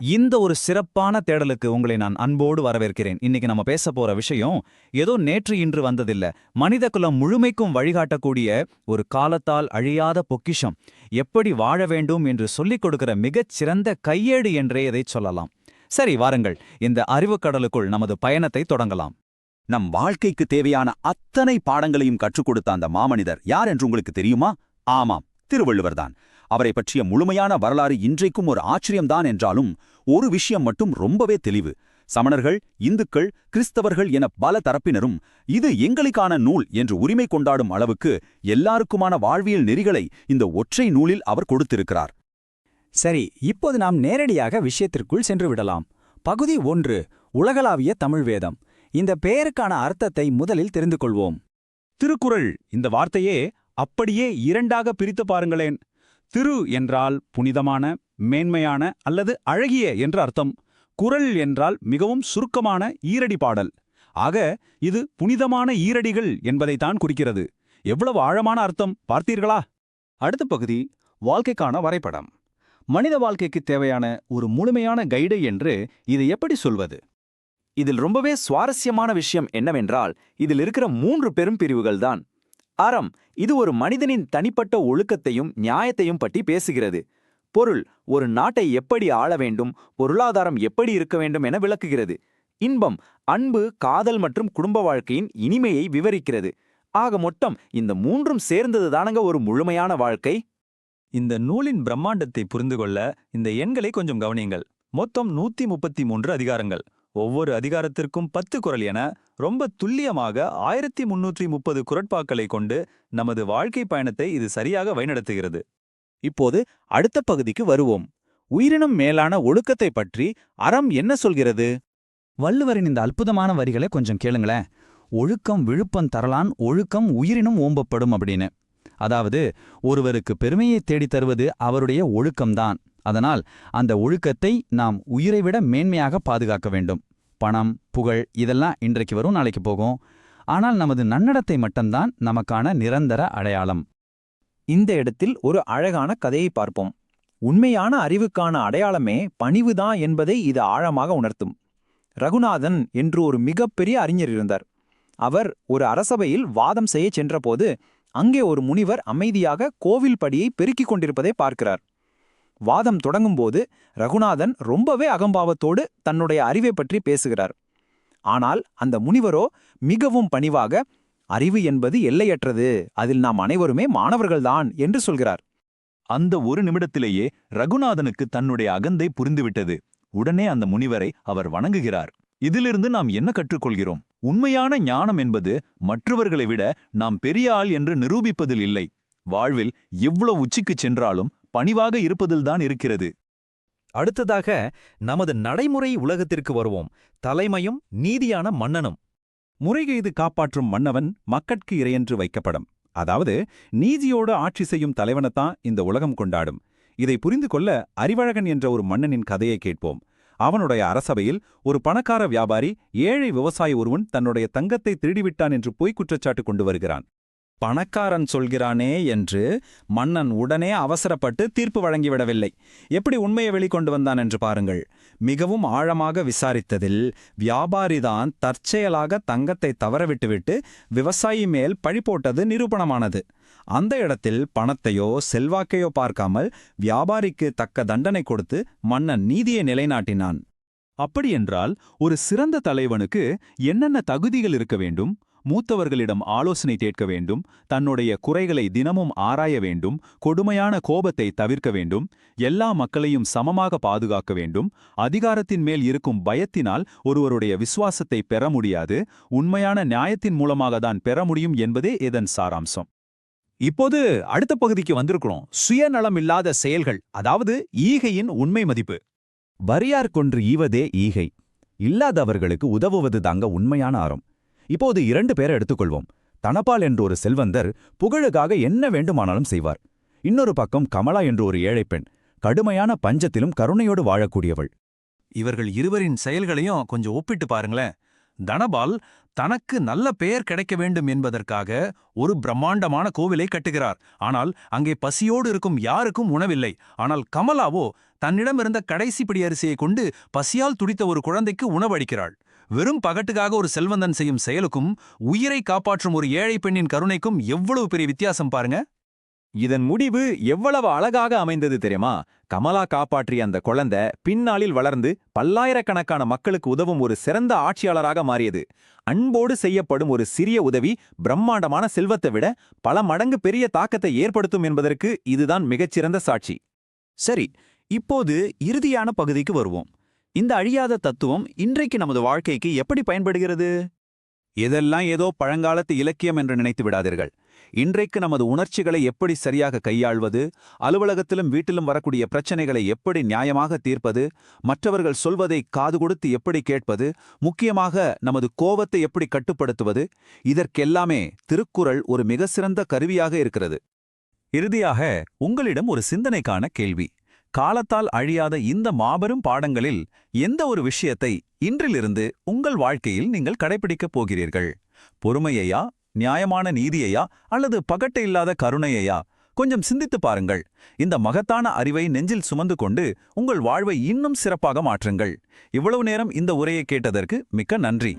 இந்த ஒரு சிறப்பான தேடலுக்கு உங்களை நான் அன்போடு வரவேற்கிறேன். இன்னைக்கு நம்ம பேச போற விஷயம் ஏதோ நேற்று இன்று வந்ததில்ல. மனித குலம் முழுமைக்கும் வழிகாட்டக்கூடிய ஒரு காலத்தால் அழியாத பொக்கிஷம். எப்படி வாழ வேண்டும் என்று சொல்லிக் கொடுக்கிற மிகச் சிறந்த கையேடு என்றே இதை சொல்லலாம். சரி, வாருங்கள், இந்த அறிவுக்கடலுக்குள் நமது பயணத்தை தொடங்கலாம். நம் வாழ்க்கைக்கு தேவையான அத்தனை பாடங்களையும் கற்றுக் கொடுத்த அந்த மாமனிதர் யார் என்று உங்களுக்கு தெரியுமா? ஆமாம், திருவள்ளுவர்தான். அவரை பற்றிய முழுமையான வரலாறு இன்றைக்கும் ஒரு ஆச்சரியம்தான் என்றாலும் ஒரு விஷயம் மட்டும் ரொம்பவே தெளிவு. சமணர்கள், இந்துக்கள், கிறிஸ்தவர்கள் என பல தரப்பினரும் இது எங்களுக்கான நூல் என்று உரிமை கொண்டாடும் அளவுக்கு எல்லாருக்குமான வாழ்வியல் நெறிகளை இந்த ஒற்றை நூலில் அவர் கொடுத்திருக்கிறார். சரி, இப்போது நாம் நேரடியாக விஷயத்திற்குள் சென்று விடலாம். பகுதி 1, உலகளாவிய தமிழ் வேதம். இந்த பெயருக்கான அர்த்தத்தை முதலில் தெரிந்து கொள்வோம். திருக்குறள் இந்த வார்த்தையே அப்படியே இரண்டாக பிரித்து பாருங்களேன். திரு என்றால் புனிதமான, மேன்மையான அல்லது அழகிய என்று அர்த்தம். குறள் என்றால் மிகவும் சுருக்கமான ஈரடி பாடல். ஆக இது புனிதமான ஈரடிகள் என்பதைத்தான் குறிக்கிறது. எவ்வளவு ஆழமான அர்த்தம் பார்த்தீர்களா? அடுத்த பகுதி வாழ்க்கைக்கான வரைபடம். மனித வாழ்க்கைக்கு தேவையான ஒரு முழுமையான கைடு என்று இதை எப்படி சொல்வது? இதில் ரொம்பவே சுவாரஸ்யமான விஷயம் என்னவென்றால் இதில் இருக்கிற 3 பெரும் பிரிவுகள்தான். அறம், இது ஒரு மனிதனின் தனிப்பட்ட ஒழுக்கத்தையும் நியாயத்தையும் பற்றி பேசுகிறது. பொருள், ஒரு நாட்டை எப்படி ஆள வேண்டும், பொருளாதாரம் எப்படி இருக்க வேண்டும் என விளக்குகிறது. இன்பம், அன்பு, காதல் மற்றும் குடும்ப வாழ்க்கையின் இனிமையை விவரிக்கிறது. ஆக மொத்தம் இந்த 3ம் சேர்ந்தது தானங்க ஒரு முழுமையான வாழ்க்கை. இந்த நூலின் பிரம்மாண்டத்தை புரிந்து கொள்ள இந்த எண்களை கொஞ்சம் கவனியுங்கள். மொத்தம் 133 அதிகாரங்கள். ஒவ்வொரு அதிகாரத்திற்கும் 10 குறள் என ரொம்ப துல்லியமாக 1330 குறட்பாக்களை கொண்டு நமது வாழ்க்கை பயணத்தை இது சரியாக வழிநடத்துகிறது. இப்போது அடுத்த பகுதிக்கு வருவோம். உயிரினும் மேலான ஒழுக்கத்தை பற்றி அறம் என்ன சொல்கிறது? வள்ளுவரின் இந்த அற்புதமான வரிகளை கொஞ்சம் கேளுங்களேன். ஒழுக்கம் விழுப்பம் தரலான், ஒழுக்கம் உயிரினும் ஓம்பப்படும் அப்படின்னு. அதாவது ஒருவருக்கு பெருமையை தேடித் தருவது அவருடைய ஒழுக்கம்தான். அதனால் அந்த ஒழுக்கத்தை நாம் உயிரை விட மேன்மையாக பாதுகாக்க வேண்டும். பணம், புகழ் இதெல்லாம் இன்றைக்கு வரும், நாளைக்கு போகும். ஆனால் நமது நன்னடத்தை மட்டும்தான் நமக்கான நிரந்தர அடையாளம். இந்த இடத்தில் ஒரு அழகான கதையை பார்ப்போம். உண்மையான அறிவுக்கான அடையாளமே பணிவுதான் என்பதை இது ஆழமாக உணர்த்தும். ரகுநாதன் என்று ஒரு மிகப்பெரிய அறிஞர் இருந்தார். அவர் ஒரு அரசபையில் வாதம் செய்ய சென்றபோது அங்கே ஒரு முனிவர் அமைதியாக கோவில் படியை பெருக்கிக் கொண்டிருப்பதை பார்க்கிறார். வாதம் தொடங்கும்போது ரகுநாதன் ரொம்பவே அகம்பாவத்தோடு தன்னுடைய அறிவை பற்றி பேசுகிறார். ஆனால் அந்த முனிவரோ மிகவும் பணிவாக, அறிவு என்பது எல்லையற்றது, அதில் நாம் அனைவருமே மாணவர்கள்தான் என்று சொல்கிறார். அந்த ஒரு நிமிடத்திலேயே ரகுநாதனுக்கு தன்னுடைய அகந்தை புரிந்துவிட்டது. உடனே அந்த முனிவரை அவர் வணங்குகிறார். இதிலிருந்து நாம் என்ன கற்றுக்கொள்கிறோம்? உண்மையான ஞானம் என்பது மற்றவர்களை விட நாம் பெரிய ஆள் என்று நிரூபிப்பதில் இல்லை, வாழ்வில் எவ்வளவு உச்சிக்குச் சென்றாலும் பணிவாக இருப்பதில்தான் இருக்கிறது. அடுத்ததாக நமது நடைமுறை உலகத்திற்கு வருவோம். தலைமையும் நீதியான மன்னனும். முறைகெய்து காப்பாற்றும் மன்னவன் மக்கட்கு இறையென்று வைக்கப்படும். அதாவது நீதியோடு ஆட்சி செய்யும் தலைவனைத்தான் இந்த உலகம் கொண்டாடும். இதை புரிந்து கொள்ள அறிவழகன் என்ற ஒரு மன்னனின் கதையை கேட்போம். அவனுடைய அரசபையில் ஒரு பணக்கார வியாபாரி ஏழை விவசாயி ஒருவன் தன்னுடைய தங்கத்தை திருடிவிட்டான் என்று பொய் குற்றச்சாட்டு கொண்டு வருகிறான். பணக்காரன் சொல்கிறானே என்று மன்னன் உடனே அவசரப்பட்டு தீர்ப்பு வழங்கிவிடவில்லை. எப்படி உண்மையை வெளிக்கொண்டு வந்தான் என்று பாருங்கள். மிகவும் ஆழமாக விசாரித்ததில் வியாபாரிதான் தற்செயலாக தங்கத்தை தவறவிட்டுவிட்டு விவசாயி மேல் பழி போட்டது நிரூபணமானது. அந்த இடத்தில் பணத்தையோ செல்வாக்கையோ பார்க்காமல் வியாபாரிக்கு தக்க தண்டனை கொடுத்து மன்னன் நீதியை நிலைநாட்டினான். அப்படியென்றால் ஒரு சிறந்த தலைவனுக்கு என்னென்ன தகுதிகள் இருக்க வேண்டும்? மூத்தவர்களிடம் ஆலோசனை கேட்க வேண்டும், தன்னுடைய குறைகளை தினமும் ஆராய வேண்டும், கொடுமையான கோபத்தை தவிர்க்க வேண்டும், எல்லா மக்களையும் சமமாக பாதுகாக்க வேண்டும், அதிகாரத்தின் மேல் இருக்கும் பயத்தினால் ஒருவருடைய விசுவாசத்தை பெற முடியாது, உண்மையான நியாயத்தின் மூலமாக தான் பெற முடியும் என்பதே இதன் சாராம்சம். இப்போது அடுத்த பகுதிக்கு வந்திருக்கிறோம். சுயநலம் இல்லாத செயல்கள், அதாவது ஈகையின் உண்மை மதிப்பு. வரியார் கொன்று ஈவதே ஈகை. இல்லாதவர்களுக்கு உதவுவது தாங்க உண்மையான அறம். இப்போது 2 பேரை எடுத்துக்கொள்வோம். தனபால் என்ற ஒரு செல்வந்தர் புகழுக்காக என்ன வேண்டுமானாலும் செய்வார். இன்னொரு பக்கம் கமலா என்று ஒரு ஏழைப்பெண், கடுமையான பஞ்சத்திலும் கருணையோடு வாழக்கூடியவள். இவர்கள் இருவரின் செயல்களையும் கொஞ்சம் ஒப்பிட்டு பாருங்களேன். தனபால் தனக்கு நல்ல பெயர் கிடைக்க வேண்டும் என்பதற்காக ஒரு பிரம்மாண்டமான கோவிலை கட்டுகிறார். ஆனால் அங்கே பசியோடு இருக்கும் யாருக்கும் உணவில்லை. ஆனால் கமலாவோ தன்னிடமிருந்த கடைசி பிடி அரிசியை கொண்டு பசியால் துடித்த ஒரு குழந்தைக்கு உணவளிக்கிறாள். வெறும் பகட்டுக்காக ஒரு செல்வந்தன் செய்யும் செயலுக்கும் உயிரை காப்பாற்றும் ஒரு ஏழை பெண்ணின் கருணைக்கும் எவ்வளவு பெரிய வித்தியாசம் பாருங்க. இதன் முடிவு எவ்வளவு அழகாக அமைந்தது தெரியுமா? கமலா காப்பாற்றிய அந்த குழந்தை பின்னாளில் வளர்ந்து பல்லாயிரக்கணக்கான மக்களுக்கு உதவும் ஒரு சிறந்த ஆட்சியாளராக மாறியது. அன்போடு செய்யப்படும் ஒரு சிறிய உதவி பிரம்மாண்டமான செல்வத்தை விட பல மடங்கு பெரிய தாக்கத்தை ஏற்படுத்தும் என்பதற்கு இதுதான் மிகச்சிறந்த சாட்சி. சரி, இப்போது இறுதியான பகுதிக்கு வருவோம். இந்த அழியாத தத்துவம் இன்றைக்கு நமது வாழ்க்கைக்கு எப்படி பயன்படுகிறது? இதெல்லாம் ஏதோ பழங்காலத்து இலக்கியம் என்று நினைத்து விடாதீர்கள். இன்றைக்கு நமது உணர்ச்சிகளை எப்படி சரியாக கையாள்வது, அலுவலகத்திலும் வீட்டிலும் வரக்கூடிய பிரச்சனைகளை எப்படி நியாயமாக தீர்ப்பது, மற்றவர்கள் சொல்வதை காது கொடுத்து எப்படி கேட்பது, முக்கியமாக நமது கோபத்தை எப்படி கட்டுப்படுத்துவது, இதற்கெல்லாமே திருக்குறள் ஒரு மிக சிறந்த கருவியாக இருக்கிறது. இறுதியாக உங்களிடம் ஒரு சிந்தனைக்கான கேள்வி. காலத்தால் அழியாத இந்த மாபெரும் பாடங்களில் எந்த ஒரு விஷயத்தை இன்றிலிருந்து உங்கள் வாழ்க்கையில் நீங்கள் கடைபிடிக்கப் போகிறீர்கள்? பொறுமையையா, நியாயமான நீதியையா, அல்லது பகட்டு இல்லாத கருணையையா? கொஞ்சம் சிந்தித்து பாருங்கள். இந்த மகத்தான அறிவை நெஞ்சில் சுமந்து கொண்டு உங்கள் வாழ்வை இன்னும் சிறப்பாக மாற்றுங்கள். இவ்வளவு நேரம் இந்த உரையை கேட்டதற்கு மிக்க நன்றி.